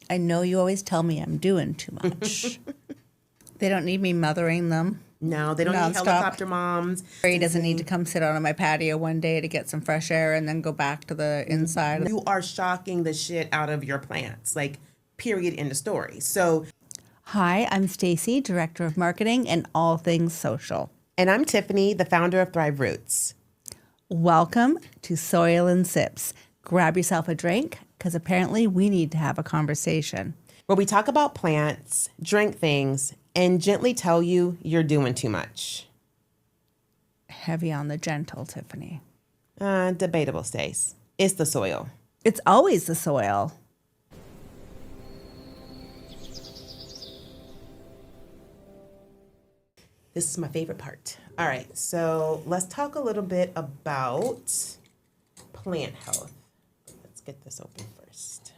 I know you always tell me I'm doing too much. They don't need me mothering them. No, they don't need Nonstop. helicopter moms. He doesn't need to come sit out on my patio one day to get some fresh air and then go back to the inside. You are shocking the shit out of your plants, like, period, end of story. So, Hi, I'm Stacy, Director of Marketing and All Things Social. and I'm Tiffany, the founder of Thrive Roots. Welcome to Soil and Sips. Grab yourself a drink, because apparently we need to have a conversation. Where we talk about plants, drink things, and gently tell you you're doing too much. Heavy on the gentle, Tiffany. Debatable, Stace. It's the soil. It's always the soil. This is my favorite part. All right, so let's talk a little bit about plant health. Let's get this open first.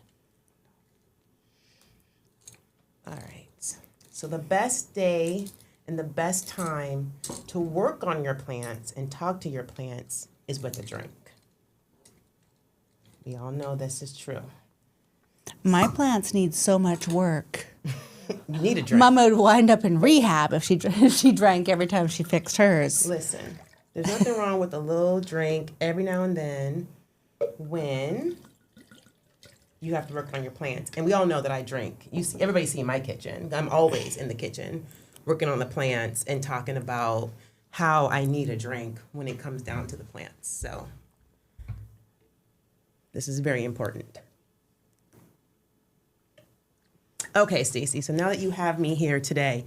All right, so the best day and the best time to work on your plants and talk to your plants is with a drink. We all know this is true. My plants need so much work. You need a drink. Mama would wind up in rehab if she drank every time she fixed hers. Listen, there's nothing wrong with a little drink every now and then when you have to work on your plants. And we all know that I drink. Everybody's seen my kitchen. I'm always in the kitchen working on the plants and talking about how I need a drink when it comes down to the plants. So this is very important. Okay, Stacey, so now that you have me here today,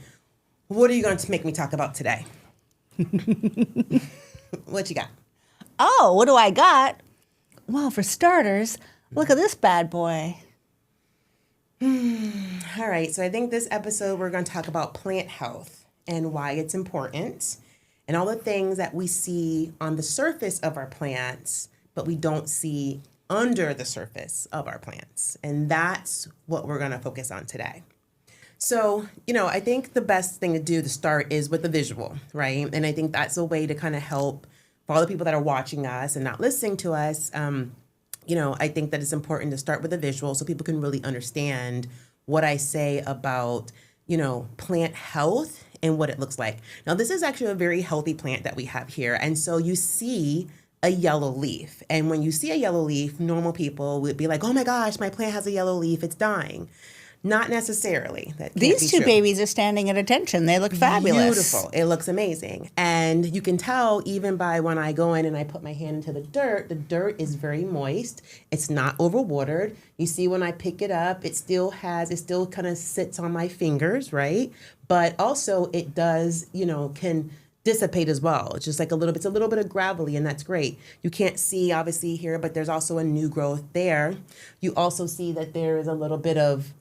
what are you going to make me talk about today? What you got? Oh, what do I got? Well, for starters, look at this bad boy. All right, so I think this episode we're going to talk about plant health and why it's important and all the things that we see on the surface of our plants, but we don't see under the surface of our plants. And that's what we're going to focus on today. So, I think the best thing to do to start is with the visual, right? And I think that's a way to kind of help for all the people that are watching us and not listening to us. I think that it's important to start with a visual so people can really understand what I say about, plant health and what it looks like. Now, this is actually a very healthy plant that we have here. And so you see a yellow leaf. And when you see a yellow leaf, normal people would be like, oh my gosh, my plant has a yellow leaf, it's dying. Not necessarily. That These two babies are standing at attention. They look fabulous. Beautiful. It looks amazing. And you can tell even by when I go in and I put my hand into the dirt is very moist. It's not overwatered. You see when I pick it up, it still kind of sits on my fingers, right? But also it does, can dissipate as well. It's just like it's a little bit of gravelly, and that's great. You can't see obviously here, but there's also a new growth there. You also see that there is a little bit of,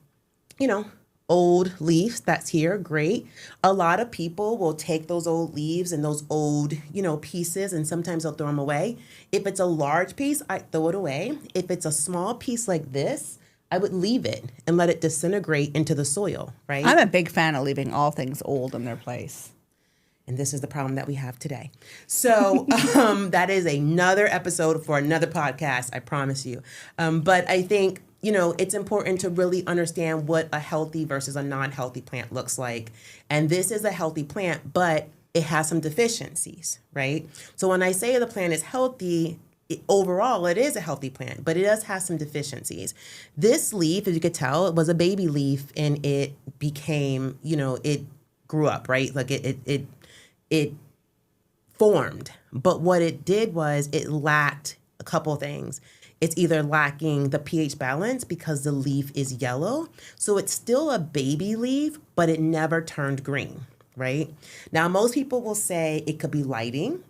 old leaves that's here. Great. A lot of people will take those old leaves and those old, pieces, and sometimes they'll throw them away. If it's a large piece, I throw it away. If it's a small piece like this, I would leave it and let it disintegrate into the soil, right? I'm a big fan of leaving all things old in their place. And this is the problem that we have today. So that is another episode for another podcast, I promise you. But I think, it's important to really understand what a healthy versus a non-healthy plant looks like. And this is a healthy plant, but it has some deficiencies, right? So when I say the plant is healthy, overall, it is a healthy plant, but it does have some deficiencies. This leaf, as you could tell, it was a baby leaf, and it became, it grew up, right? Like it formed. But what it did was it lacked a couple things. It's either lacking the pH balance because the leaf is yellow. So it's still a baby leaf, but it never turned green, right? Now, most people will say it could be lighting.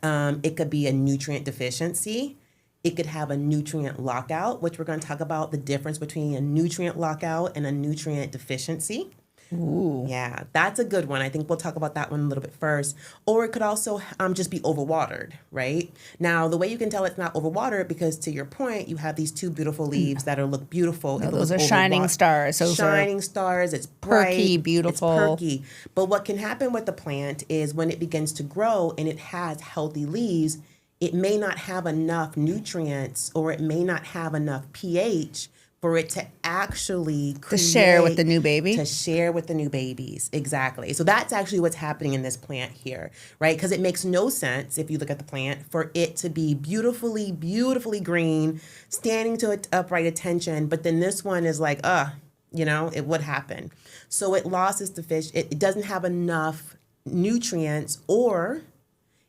It could be a nutrient deficiency. It could have a nutrient lockout, which we're going to talk about the difference between a nutrient lockout and a nutrient deficiency. Ooh. Yeah, that's a good one. I think we'll talk about that one a little bit first. Or it could also just be overwatered, right? Now, the way you can tell it's not overwatered, because to your point, you have these two beautiful leaves that look beautiful. No, those are shining stars. Those shining stars. It's bright. Perky, beautiful. It's perky. But what can happen with the plant is when it begins to grow and it has healthy leaves, it may not have enough nutrients, or it may not have enough pH for it to actually To share with the new baby? To share with the new babies. Exactly. So that's actually what's happening in this plant here, right? Because it makes no sense, if you look at the plant, for it to be beautifully, beautifully green, standing to upright attention, but then this one is like, it would happen. So it loses the fish. It doesn't have enough nutrients, or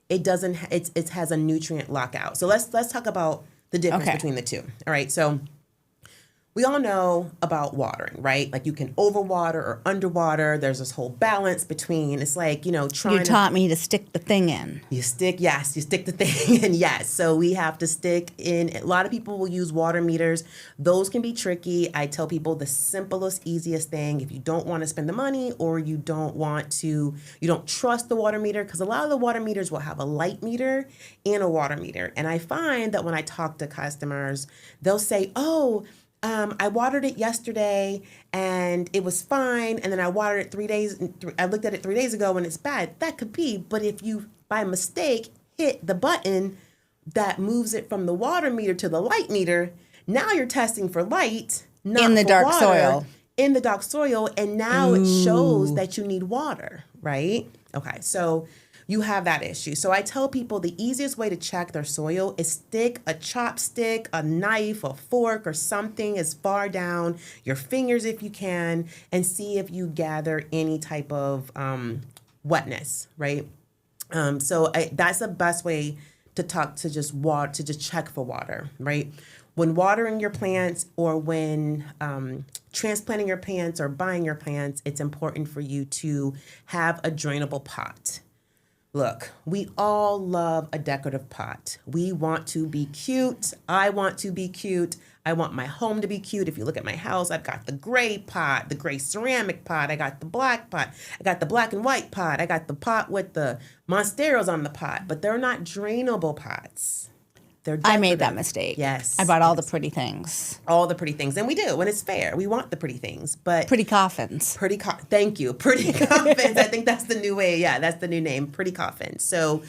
it has a nutrient lockout. So let's talk about the difference between the two. All right. So we all know about watering, right? Like you can overwater or underwater. There's this whole balance between, it's like, trying You taught me to stick the thing in. You stick the thing in, yes. So we have to stick in. A lot of people will use water meters. Those can be tricky. I tell people the simplest, easiest thing, if you don't want to spend the money, or you don't trust the water meter, because a lot of the water meters will have a light meter and a water meter. And I find that when I talk to customers, they'll say, I watered it yesterday and it was fine. And then I watered it I looked at it 3 days ago and it's bad. That could be. But if you, by mistake, hit the button that moves it from the water meter to the light meter, now you're testing for light, not in the for dark water, soil. In the dark soil. And now it shows that you need water, right? Okay. So you have that issue. So I tell people the easiest way to check their soil is stick a chopstick, a knife, a fork, or something as far down your fingers if you can, and see if you gather any type of wetness, right? That's the best way to just check for water, right? When watering your plants, or when transplanting your plants or buying your plants, it's important for you to have a drainable pot. Look, we all love a decorative pot. We want to be cute. I want to be cute. I want my home to be cute. If you look at my house, I've got the gray pot, the gray ceramic pot. I got the black pot. I got the black and white pot. I got the pot with the monsteros on the pot, but they're not drainable pots. I made that mistake. Yes. I bought all the pretty things. All the pretty things. And we do. And it's fair. We want the pretty things. But pretty coffins. Thank you. Pretty coffins. I think that's the new way. Yeah, that's the new name. Pretty coffins. So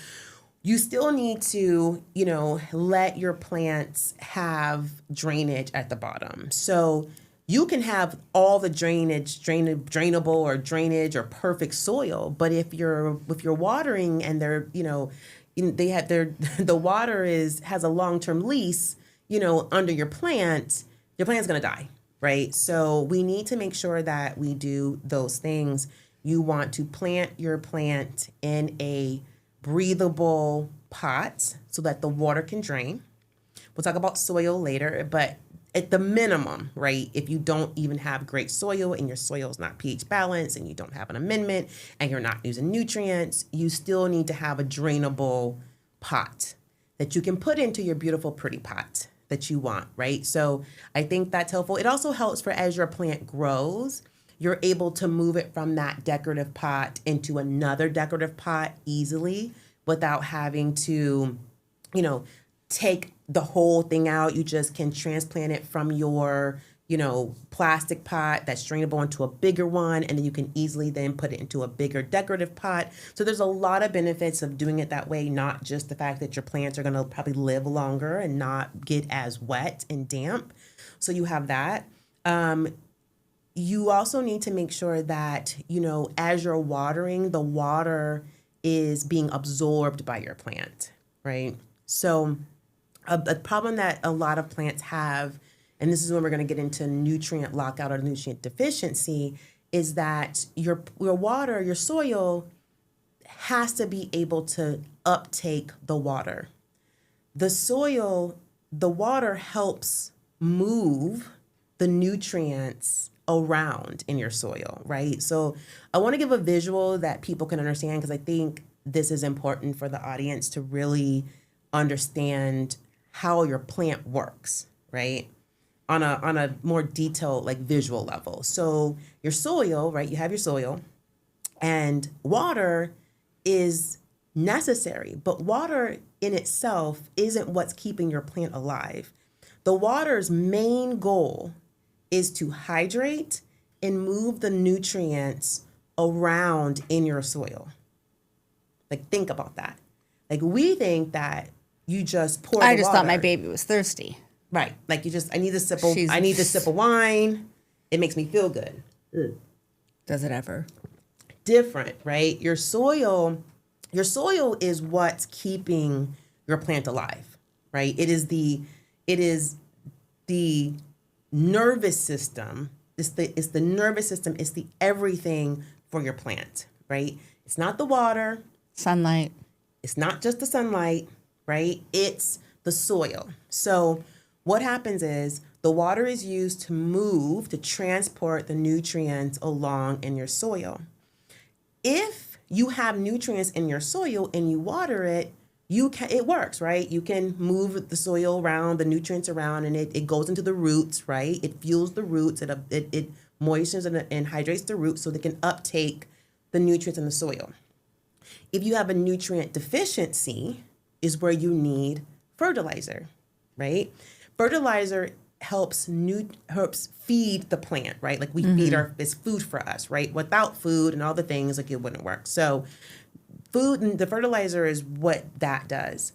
you still need to, let your plants have drainage at the bottom. So you can have all the drainable or drainage or perfect soil. But if you're watering and they're, they have the water has a long-term lease, under your plant's going to die, right? So we need to make sure that we do those things. You want to plant your plant in a breathable pot so that the water can drain. We'll talk about soil later, but at the minimum, right, if you don't even have great soil and your soil is not pH balanced and you don't have an amendment and you're not using nutrients, you still need to have a drainable pot that you can put into your beautiful, pretty pot that you want, right? So I think that's helpful. It also helps for as your plant grows, you're able to move it from that decorative pot into another decorative pot easily without having to, take the whole thing out. You just can transplant it from your, plastic pot that's drainable into a bigger one, and then you can easily then put it into a bigger decorative pot. So there's a lot of benefits of doing it that way, not just the fact that your plants are going to probably live longer and not get as wet and damp. So you have that. You also need to make sure that, as you're watering, the water is being absorbed by your plant, right? So a problem that a lot of plants have, and this is when we're going to get into nutrient lockout or nutrient deficiency, is that your water, your soil has to be able to uptake the water. The water helps move the nutrients around in your soil, right? So I want to give a visual that people can understand, because I think this is important for the audience to really understand how your plant works, right? On a more detailed, like, visual level. So your soil, right? You have your soil, and water is necessary, but water in itself isn't what's keeping your plant alive. The water's main goal is to hydrate and move the nutrients around in your soil. Like, think about that. Like, we think that you just pour the I just thought my water. baby was thirsty. Right. Like I need a She's- sip of wine. It makes me feel good. Does it ever? Different, right? Your soil is what's keeping your plant alive, right? It is the nervous system. It's the nervous system. It's the everything for your plant, right? It's not the water. Sunlight. It's not just the sunlight, right? It's the soil. So what happens is the water is used to transport the nutrients along in your soil. If you have nutrients in your soil and you water it, it works, right? You can move the soil around, the nutrients around, and it goes into the roots, right? It fuels the roots, it moistens and hydrates the roots so they can uptake the nutrients in the soil. If you have a nutrient deficiency, is where you need fertilizer, right? Fertilizer helps feed the plant, right? Like we feed it's food for us, right? Without food and all the things, like it wouldn't work. So food and the fertilizer is what that does.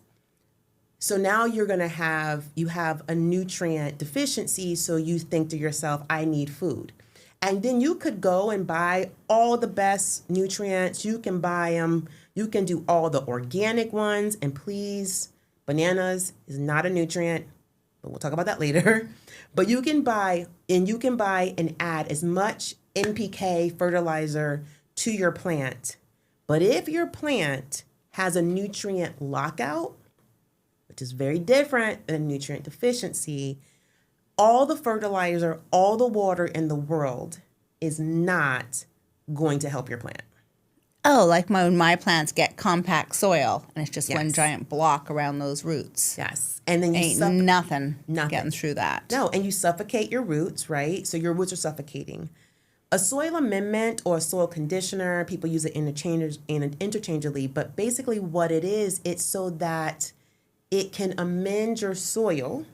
So now you have a nutrient deficiency. So you think to yourself, I need food. And then you could go and buy all the best nutrients. You can buy them. You can do all the organic ones. And please, bananas is not a nutrient, but we'll talk about that later. But you can buy and add as much NPK fertilizer to your plant. But if your plant has a nutrient lockout, which is very different than a nutrient deficiency, all the fertilizer, all the water in the world is not going to help your plant. Oh, like when my plants get compact soil and it's just one Yes. giant block around those roots. Yes. And then you Ain't nothing getting through that. No, and you suffocate your roots, right? So your roots are suffocating. A soil amendment or a soil conditioner, people use it interchangeably, but basically what it is, it's so that it can amend your soil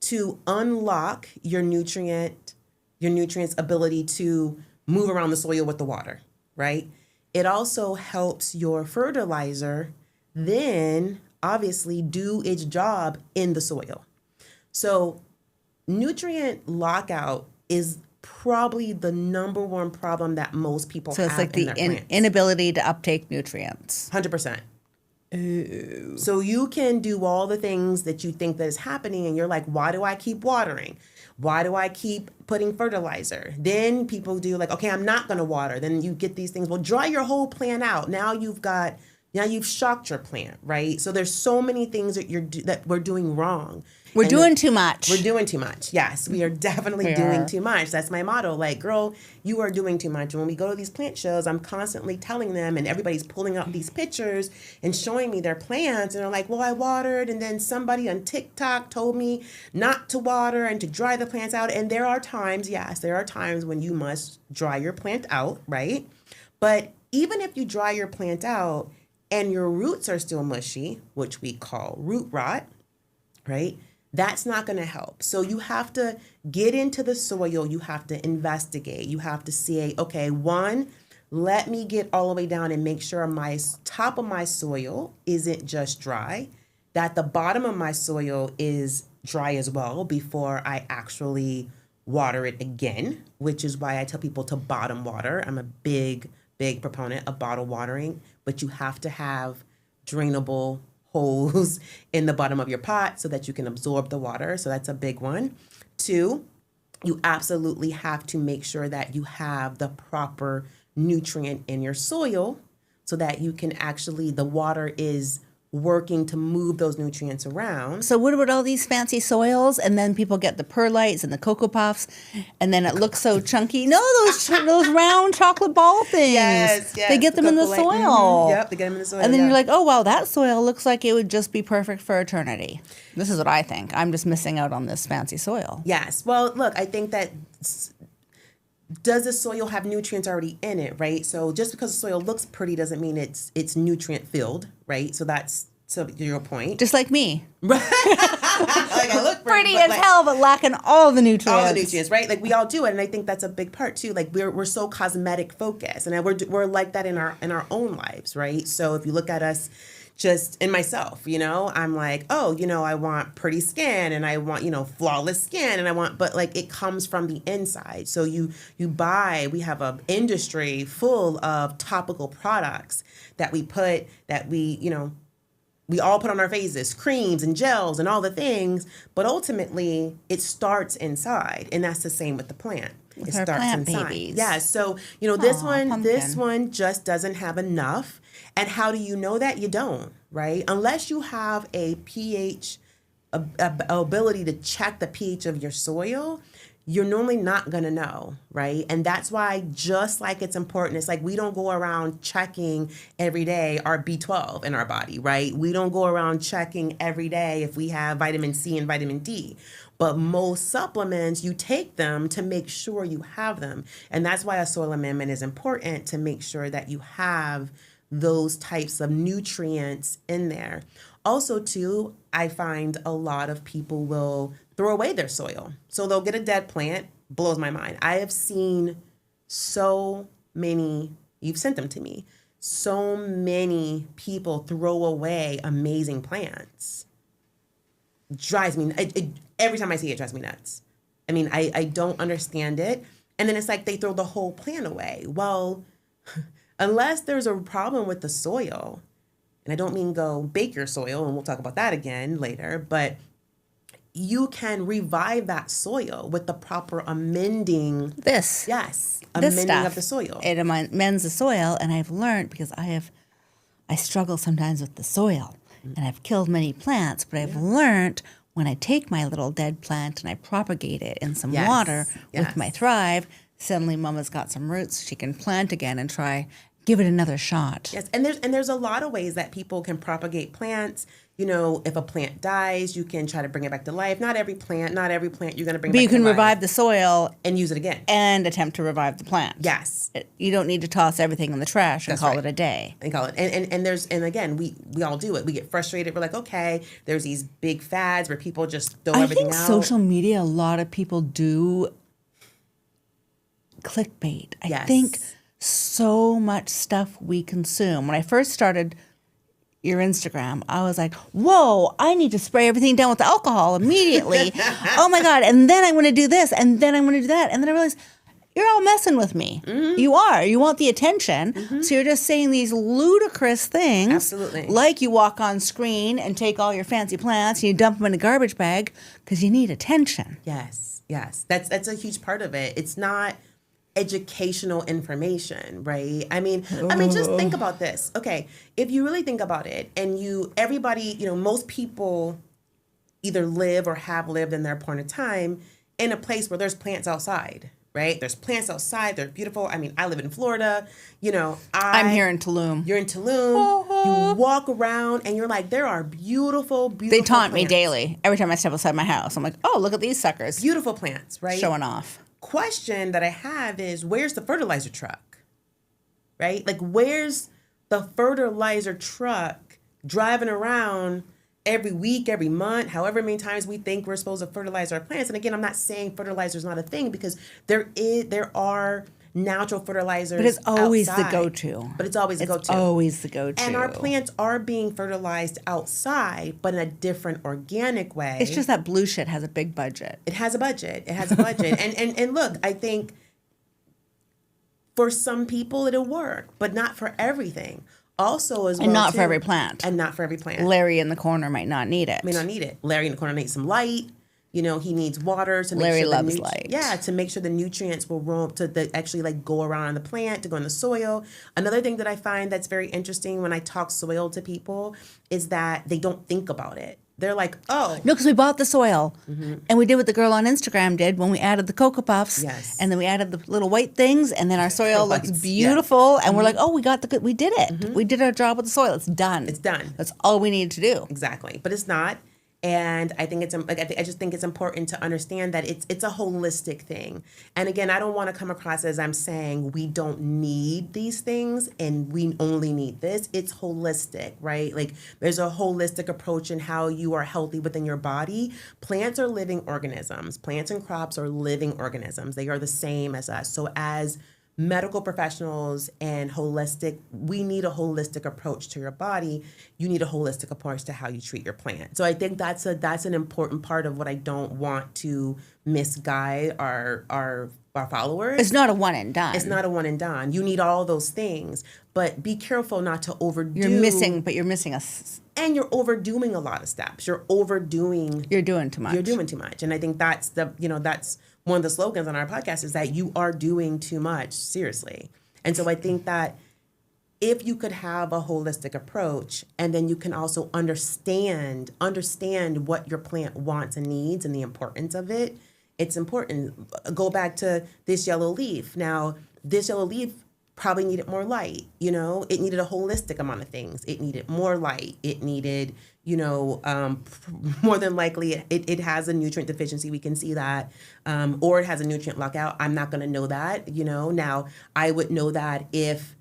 to unlock your nutrient's ability to move around the soil with the water, right? It also helps your fertilizer then obviously do its job in the soil. So nutrient lockout is probably the number one problem that most people So have it's like in the their plants. inability to uptake nutrients. 100%. Ooh. So you can do all the things that you think that is happening and you're like, why do I keep watering? Why do I keep putting fertilizer? Then people do like, okay, I'm not going to water. Then you get these things. Well, dry your whole plant out. Now you've shocked your plant, right? So there's so many things that we're doing wrong. We're doing too much. We're doing too much. Yes, we are definitely doing too much. That's my motto. Like, girl, you are doing too much. And when we go to these plant shows, I'm constantly telling them, and everybody's pulling up these pictures and showing me their plants. And they're like, well, I watered. And then somebody on TikTok told me not to water and to dry the plants out. And there are times when you must dry your plant out, right? But even if you dry your plant out and your roots are still mushy, which we call root rot, right? That's not going to help. So you have to get into the soil. You have to investigate. You have to say, okay, one, let me get all the way down and make sure my top of my soil isn't just dry, that the bottom of my soil is dry as well before I actually water it again, which is why I tell people to bottom water. I'm a big proponent of bottle watering, but you have to have drainable holes in the bottom of your pot so that you can absorb the water. So that's a big one. 2, you absolutely have to make sure that you have the proper nutrient in your soil so that you can the water is working to move those nutrients around. So what about all these fancy soils? And then people get the perlites and the Cocoa Puffs, and then it looks so chunky. No, those round chocolate ball things. Yes. They get them in the soil. Mm-hmm. Yep, they get them in the soil. And then you're like, oh, wow, that soil looks like it would just be perfect for eternity. This is what I think. I'm just missing out on this fancy soil. Yes. Well, look, I think that does the soil have nutrients already in it, right? So just because the soil looks pretty doesn't mean it's nutrient filled, right? So that's your point. Just like me. Like I look Pretty as hell, but lacking all the nutrients. All the nutrients, right? Like we all do it, and I think that's a big part too. Like we're so cosmetic focused, and we're like that in our own lives, right? So if you look at us just in myself, I'm like, oh, I want pretty skin and I want, flawless skin and but like it comes from the inside. So we have an industry full of topical products that we all put on our faces, creams and gels and all the things, but ultimately it starts inside. And that's the same with the plant. With it our starts plant inside. babies. Yeah. So, Pumpkin. this one just doesn't have enough. And how do you know that? You don't, right? Unless you have a pH, ability to check the pH of your soil, you're normally not going to know, right? And that's why, just like it's important, it's like we don't go around checking every day our B12 in our body, right? We don't go around checking every day if we have vitamin C and vitamin D. But most supplements, you take them to make sure you have them. And that's why a soil amendment is important, to make sure that you have those types of nutrients in there. Also, too, I find a lot of people will throw away their soil. So they'll get a dead plant. Blows my mind. I have seen so many, you've sent them to me, so many people throw away amazing plants. Drives me, every time I see it, drives me nuts. I mean, I don't understand it. And then it's like they throw the whole plant away. Well, unless there's a problem with the soil, and I don't mean go bake your soil, and we'll talk about that again later, but you can revive that soil with the proper amending. Amending of the soil. It amends the soil, and I've learned, because I struggle sometimes with the soil, and I've killed many plants, but I've learned when I take my little dead plant and I propagate it in some water with my Thrive, suddenly Mama's got some roots. She can plant again and give it another shot. Yes, and there's a lot of ways that people can propagate plants. If a plant dies, you can try to bring it back to life. Not every plant you're going to bring back to life. But you can revive the soil and use it again. And attempt to revive the plant. Yes. You don't need to toss everything in the trash and call it a day. And call it. And again, we all do it. We get frustrated. We're like, okay, there's these big fads where people just throw everything out. I think social media, a lot of people do clickbait. I think so much stuff we consume. When I first started your Instagram, I was like, whoa, I need to spray everything down with alcohol immediately. Oh my God. And then I'm going to do this. And then I'm going to do that. And then I realized, you're all messing with me. Mm-hmm. You are. You want the attention. Mm-hmm. So you're just saying these ludicrous things. Absolutely. Like you walk on screen and take all your fancy plants and you dump them in a garbage bag because you need attention. Yes. That's a huge part of it. It's not educational information, right? I mean, just think about this. Okay, if you really think about it, and everybody, most people either live or have lived in their point of time in a place where there's plants outside, right? There's plants outside. They're beautiful. I mean, I live in Florida. I'm here in Tulum. You're in Tulum. You walk around and you're like, there are beautiful, beautiful They taunt plants. me daily. Every time I step outside my house, I'm like, oh, look at these suckers. Beautiful plants, right? Showing off. Question that I have is, where's the fertilizer truck, right? Like, where's the fertilizer truck driving around every week, every month, however many times we think we're supposed to fertilize our plants? And again, I'm not saying fertilizer is not a thing, because there are natural fertilizers. But it's always outside. the go-to. But it's always the go-to. It's always the go-to. And our plants are being fertilized outside, but in a different organic way. It's just that blue shit has a big budget. It has a budget. and look, I think for some people it'll work, but not for everything. Also, as well, and not for every plant. And not for every plant. Larry in the corner might not need it. Larry in the corner needs some light. He needs water to make Larry sure loves light. Yeah, to make sure the nutrients will roam actually go around the plant, to go in the soil. Another thing that I find that's very interesting when I talk soil to people is that they don't think about it. They're like, oh. No, because we bought the soil. Mm-hmm. And we did what the girl on Instagram did when we added the Cocoa Puffs. Yes. And then we added the little white things, and then our soil looks beautiful. Yeah. And we're like, oh, we did it. Mm-hmm. We did our job with the soil. It's done. That's all we needed to do. Exactly. But it's not. And I think I just think it's important to understand that it's a holistic thing. And again, I don't want to come across as I'm saying we don't need these things and we only need this. It's holistic, right? Like, there's a holistic approach in how you are healthy within your body. Plants are living organisms. Plants and crops are living organisms. They are the same as us. So as medical professionals and we need a holistic approach to your body. You need a holistic approach to how you treat your plant. So I think that's an important part of what I don't want to misguide our followers. It's not a one and done. It's not a one and done. You need all those things, but be careful not to overdo. You're missing and you're overdoing a lot of steps. You're doing too much. And I think that's that's one of the slogans on our podcast is that you are doing too much, seriously. And so I think that if you could have a holistic approach, and then you can also understand what your plant wants and needs and the importance of it, it's important. Go back to this yellow leaf. Now, this yellow leaf probably needed more light. It needed a holistic amount of things. It needed more light. It needed, more than likely, it has a nutrient deficiency. We can see that. Or it has a nutrient lockout. I'm not going to know that, Now, I would know that if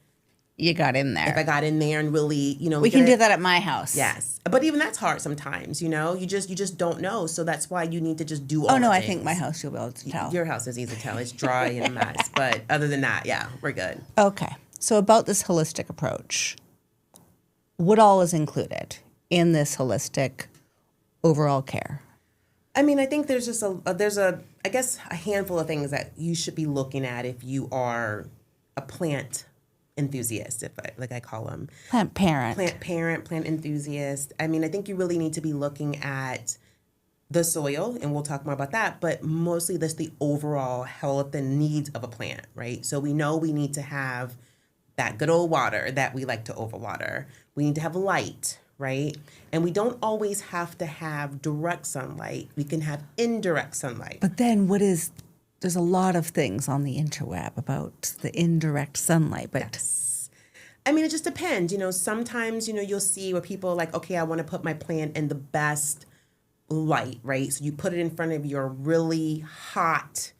you got in there. If I got in there and really, we can do that at my house. Yes. But even that's hard sometimes, you just don't know. So that's why you need to just do all Oh, no, I think my house you'll be able to tell. Your house is easy to tell. It's dry and a mess. But other than that, yeah, we're good. Okay. So about this holistic approach, what all is included in this holistic overall care? I mean, I think there's just a handful of things that you should be looking at if you are a plant enthusiast, like I call them. Plant parent, plant enthusiast. I mean, I think you really need to be looking at the soil, and we'll talk more about that, but mostly the overall health and needs of a plant, right? So we know we need to have that good old water that we like to overwater. We need to have light, right? And we don't always have to have direct sunlight. We can have indirect sunlight. But then there's a lot of things on the interweb about the indirect sunlight, but yes. I mean, it just depends. Sometimes, you'll see where people are like, okay, I want to put my plant in the best light, right? So you put it in front of your really hot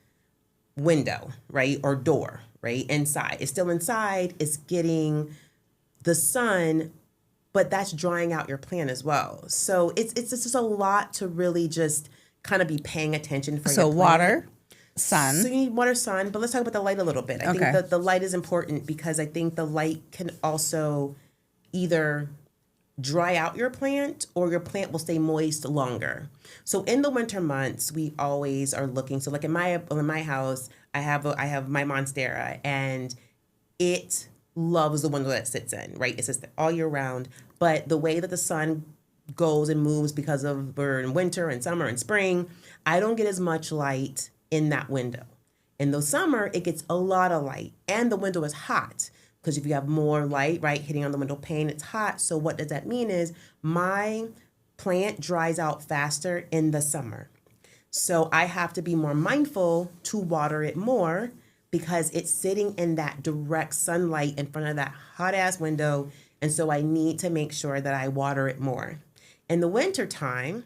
window, right? Or door, right? Inside. It's still inside. It's getting the sun, but that's drying out your plant as well. So it's just a lot to really just kind of be paying attention for your plant. So water, sun. So you need water, sun, but let's talk about the light a little bit. I think that the light is important because I think the light can also either dry out your plant or your plant will stay moist longer. So in the winter months, we always are looking. So like in my house, I have my Monstera, and it loves the window that it sits in, right? It sits there all year round. But the way that the sun goes and moves because of we're in winter and summer and spring, I don't get as much light in that window. In the summer, it gets a lot of light, and the window is hot because if you have more light, right, hitting on the window pane, it's hot. So what does that mean is my plant dries out faster in the summer. So I have to be more mindful to water it more because it's sitting in that direct sunlight in front of that hot ass window. And so I need to make sure that I water it more. In the winter time,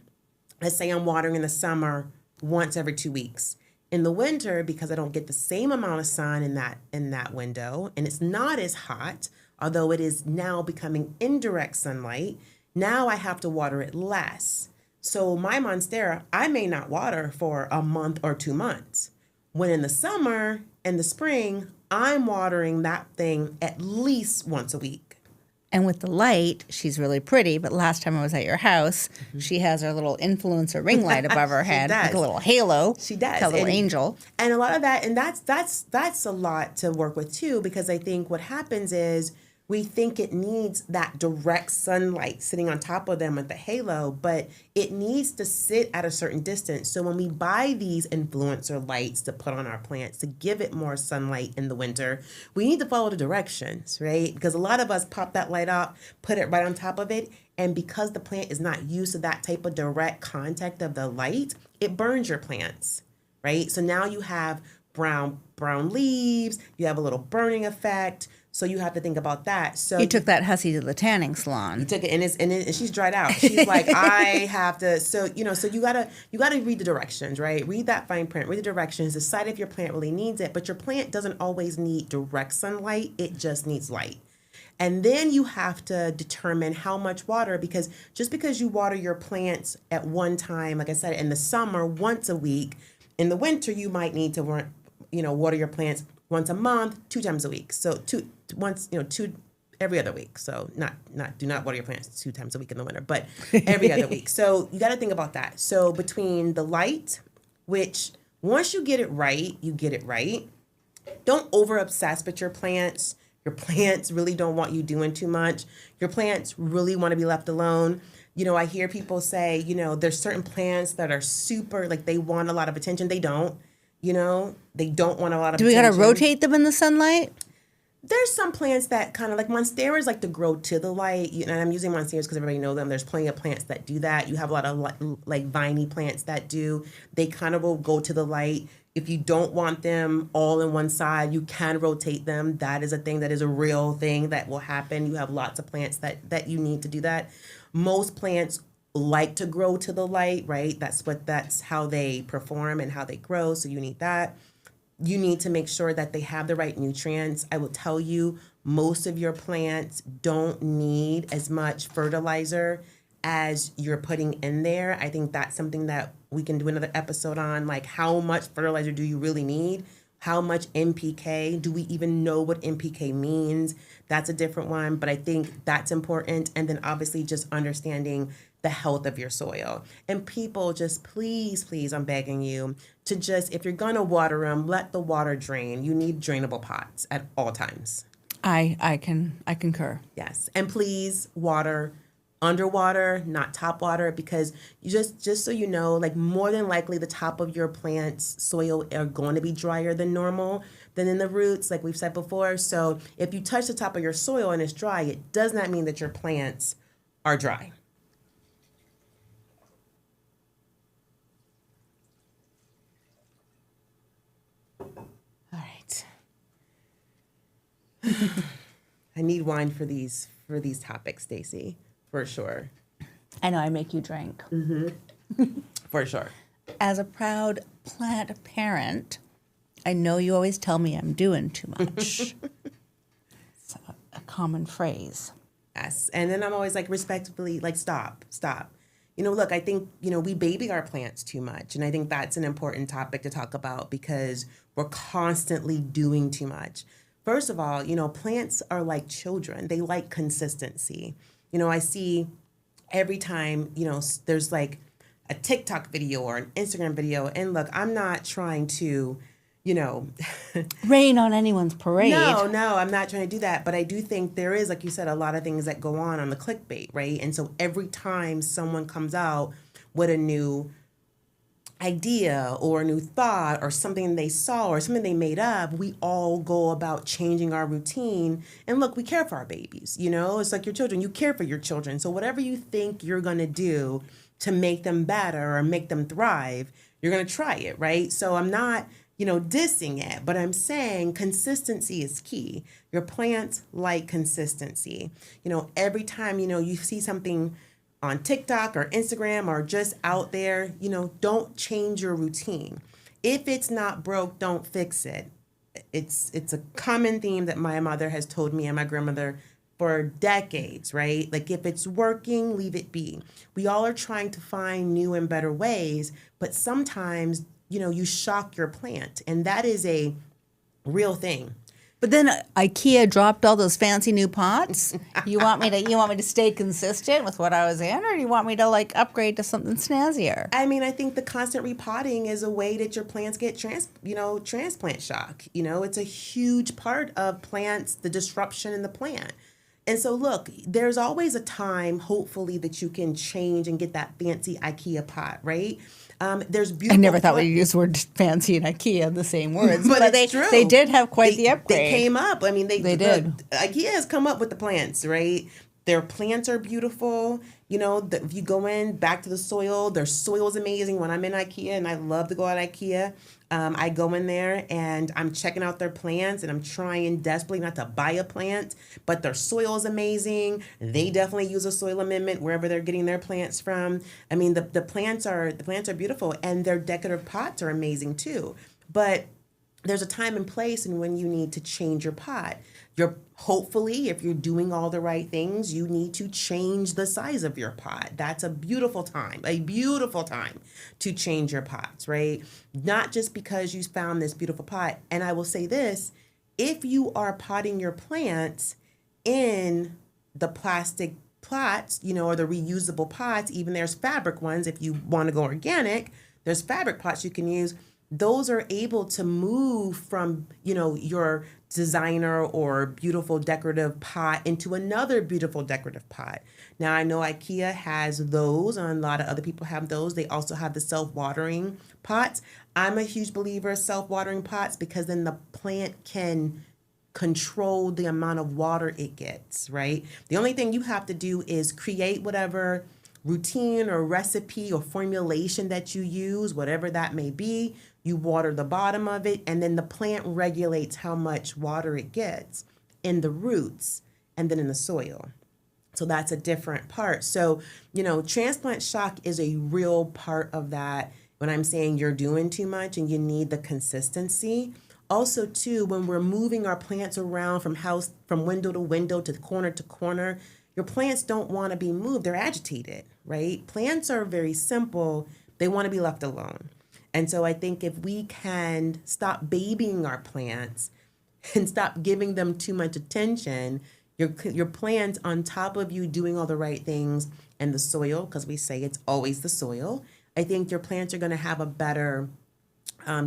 let's say I'm watering in the summer once every 2 weeks. In the winter, because I don't get the same amount of sun in that window, and it's not as hot, although it is now becoming indirect sunlight, now I have to water it less. So my Monstera, I may not water for a month or 2 months. When in the summer and the spring, I'm watering that thing at least once a week. And with the light, she's really pretty. But last time I was at your house, she has her little influencer ring light above her head, like a little halo. She does, like a little angel. And a lot of that, and that's a lot to work with too, because I think what happens is we think it needs that direct sunlight sitting on top of them with the halo, but it needs to sit at a certain distance. So when we buy these influencer lights to put on our plants to give it more sunlight in the winter, we need to follow the directions, right? Because a lot of us pop that light up, put it right on top of it, and because the plant is not used to that type of direct contact of the light, it burns your plants, right? So now you have brown leaves, you have a little burning effect. So you have to think about that. So you took that hussy to the tanning salon. You took it, and she's dried out. She's like, I have to. So so you gotta read the directions, right? Read that fine print. Read the directions. Decide if your plant really needs it. But your plant doesn't always need direct sunlight. It just needs light. And then you have to determine how much water, because just because you water your plants at one time, like I said, in the summer once a week, in the winter you might need to water your plants once a month, 2 times a week. So two every other week. So do not water your plants 2 times a week in the winter, but every other week. So you got to think about that. So between the light, which once you get it right, you get it right. Don't over obsess with your plants. Your plants really don't want you doing too much. Your plants really want to be left alone. I hear people say, there's certain plants that are super, like they want a lot of attention. They don't, they don't want a lot of Do we attention. got to rotate them in the sunlight? There's some plants that kind of like monsteras like to grow to the light. And I'm using monsteras because everybody knows them. There's plenty of plants that do that. You have a lot of like viney plants that do. They kind of will go to the light. If you don't want them all in one side, you can rotate them. That is a thing that is a real thing that will happen. You have lots of plants that you need to do that. Most plants like to grow to the light, right? That's how they perform and how they grow. So you need that. You need to make sure that they have the right nutrients. I will tell you, most of your plants don't need as much fertilizer as you're putting in there. I think that's something that we can do another episode on, like how much fertilizer do you really need? How much NPK? Do we even know what NPK means? That's a different one, but I think that's important. And then obviously just understanding the health of your soil. And people, just please, I'm begging you to just, if you're gonna water them, let the water drain. You need drainable pots at all times. I concur. Yes, and please water underwater, not top water, because you just so you know, like more than likely the top of your plant's soil are going to be drier than normal than in the roots, like we've said before. So if you touch the top of your soil and it's dry, it does not mean that your plants are dry. All right. I need wine for these topics, Stacy, for sure. I know I make you drink. For sure. As a proud plant parent, I know you always tell me I'm doing too much. It's a common phrase. Yes. And then I'm always like respectfully, like, stop. Look, I think, we baby our plants too much. And I think that's an important topic to talk about because we're constantly doing too much. First of all, plants are like children. They like consistency. I see every time, there's like a TikTok video or an Instagram video. And look, I'm not trying to, rain on anyone's parade. No, I'm not trying to do that. But I do think there is, like you said, a lot of things that go on the clickbait, right? And so every time someone comes out with a new idea or a new thought or something they saw or something they made up, we all go about changing our routine. And look, we care for our babies, it's like your children. You care for your children. So whatever you think you're going to do to make them better or make them thrive, you're going to try it, right? So I'm not, dissing it, but I'm saying consistency is key. Your plants like consistency. Every time, you see something on TikTok or Instagram or just out there, don't change your routine. If it's not broke, don't fix it. It's a common theme that my mother has told me and my grandmother for decades, right? Like if it's working, leave it be. We all are trying to find new and better ways, but sometimes, you shock your plant, and that is a real thing. But then IKEA dropped all those fancy new pots. You want me to stay consistent with what I was in, or do you want me to like upgrade to something snazzier? I mean, I think the constant repotting is a way that your plants get transplant shock. It's a huge part of plants, the disruption in the plant. And so look, there's always a time, hopefully, that you can change and get that fancy IKEA pot, right? There's beautiful. I never thought we'd use the word fancy and IKEA in the same words, but it's true. They did have quite the upgrade. They came up. I mean, they did. IKEA has come up with the plants, right? Their plants are beautiful. If you go in back to the soil, their soil is amazing. When I'm in IKEA, and I love to go out IKEA, I go in there and I'm checking out their plants and I'm trying desperately not to buy a plant, but their soil is amazing. They definitely use a soil amendment wherever they're getting their plants from. I mean, the plants are beautiful, and their decorative pots are amazing too. But there's a time and place and when you need to change your pot. Hopefully, if you're doing all the right things, you need to change the size of your pot. That's a beautiful time to change your pots, right? Not just because you found this beautiful pot. And I will say this, if you are potting your plants in the plastic pots, or the reusable pots, even there's fabric ones, if you want to go organic, there's fabric pots you can use. Those are able to move from, your designer or beautiful decorative pot into another beautiful decorative pot. Now, I know IKEA has those, and a lot of other people have those. They also have the self-watering pots. I'm a huge believer of self-watering pots because then the plant can control the amount of water it gets, right? The only thing you have to do is create whatever routine or recipe or formulation that you use, whatever that may be. You water the bottom of it, and then the plant regulates how much water it gets in the roots and then in the soil. So that's a different part. So, transplant shock is a real part of that when I'm saying you're doing too much and you need the consistency. Also, too, when we're moving our plants around from window to window to corner, your plants don't want to be moved. They're agitated, right? Plants are very simple. They want to be left alone. And so I think if we can stop babying our plants and stop giving them too much attention, your plants on top of you doing all the right things and the soil, because we say it's always the soil, I think your plants are going to have a better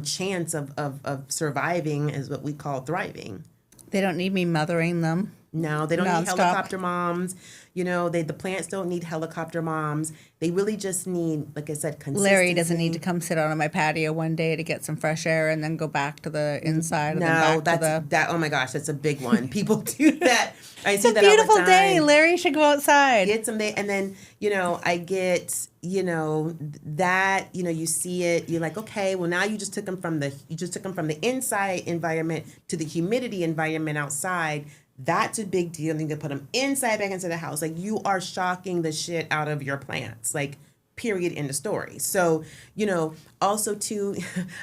chance of surviving, is what we call thriving. They don't need me mothering them. No, they don't need Nonstop. helicopter moms. The plants don't need helicopter moms. They really just need, like I said, consistency. Larry doesn't need to come sit out on my patio one day to get some fresh air and then go back to the inside. And No, then back that. Oh my gosh, that's a big one. People do that. I see it's a that all the beautiful time. day. Larry should go outside. Get some day, and then I get that you see it. You're like, okay, well now you just took them from the inside environment to the humidity environment outside. That's a big deal. And you can put them inside back into the house. Like, you are shocking the shit out of your plants. Like, period, in the story. So, also too,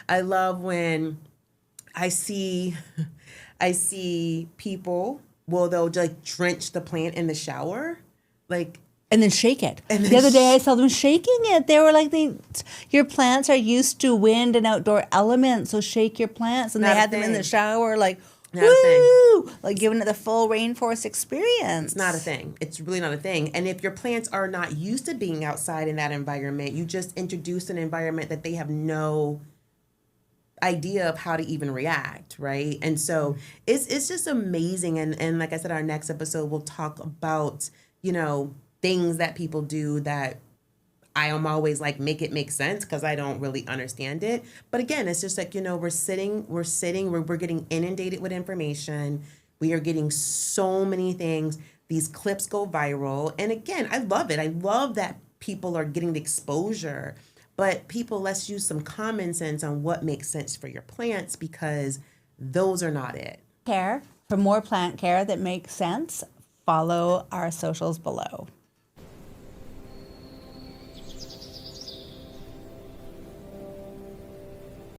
I love when I see people, they'll like drench the plant in the shower. Like, and then shake it. And then the other day I saw them shaking it. They were like, your plants are used to wind and outdoor elements, so shake your plants. And they had them in the shower, like, woo! Like giving it the full rainforest experience. It's not a thing. It's really not a thing. And if your plants are not used to being outside in that environment, you just introduce an environment that they have no idea of how to even react, right? And so it's just amazing. And like I said, our next episode we'll talk about, things that people do that I am always like, make it make sense, because I don't really understand it. But again, it's just like, we're getting inundated with information. We are getting so many things. These clips go viral. And again, I love it. I love that people are getting the exposure. But people, let's use some common sense on what makes sense for your plants, because those are not it. For more plant care that makes sense, follow our socials below.